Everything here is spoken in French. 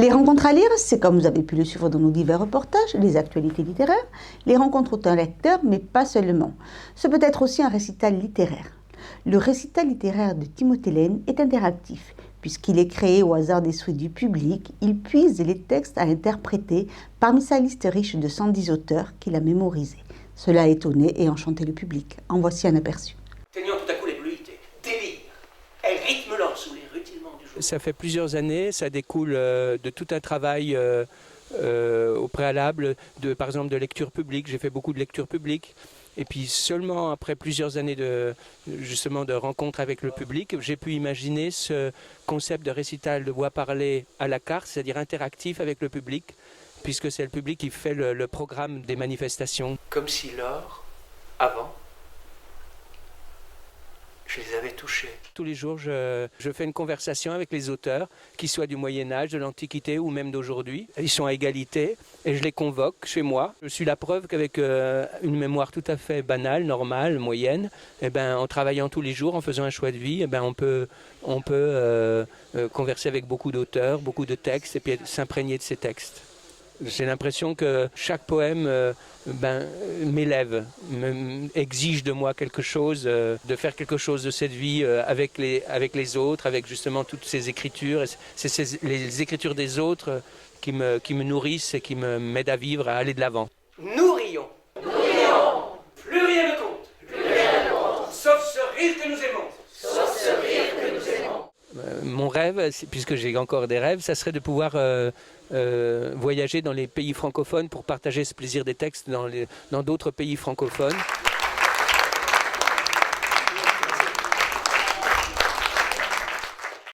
Les rencontres à lire, c'est comme vous avez pu le suivre dans nos divers reportages, les actualités littéraires, les rencontres d'un lecteur, mais pas seulement. Ce peut être aussi un récital littéraire. Le récital littéraire de Timothée Laine est interactif, puisqu'il est créé au hasard des souhaits du public. Il puise les textes à interpréter parmi sa liste riche de 110 auteurs qu'il a mémorisés. Cela a étonné et enchanté le public. En voici un aperçu. Teignant tout à coup l'éblouité, délire, elle rythme l'or sous les rutilements du jour. Ça fait plusieurs années, ça découle de tout un travail au préalable, par exemple de lecture publique. J'ai fait beaucoup de lecture publique. Et puis seulement après plusieurs années de rencontres avec le public, j'ai pu imaginer ce concept de récital de voix parlée à la carte, c'est-à-dire interactif avec le public, puisque c'est le public qui fait le programme des manifestations. Comme si l'or, avant, je les avais touchés. Tous les jours, je fais une conversation avec les auteurs, qu'ils soient du Moyen-Âge, de l'Antiquité ou même d'aujourd'hui. Ils sont à égalité et je les convoque chez moi. Je suis la preuve qu'avec une mémoire tout à fait banale, normale, moyenne, en travaillant tous les jours, en faisant un choix de vie, on peut converser avec beaucoup d'auteurs, beaucoup de textes et puis s'imprégner de ces textes. J'ai l'impression que chaque poème m'élève, exige de moi quelque chose, de faire quelque chose de cette vie avec les autres, avec justement toutes ces écritures. C'est les écritures des autres qui me nourrissent et qui m'aident à vivre, à aller de l'avant. Nous rions. Nous rions. Plus rien ne compte. Plus rien ne compte. Sauf ce rire que nous aimons. Sauf ce rire que nous aimons. Mon rêve, puisque j'ai encore des rêves, ça serait de pouvoir voyager dans les pays francophones pour partager ce plaisir des textes dans d'autres pays francophones.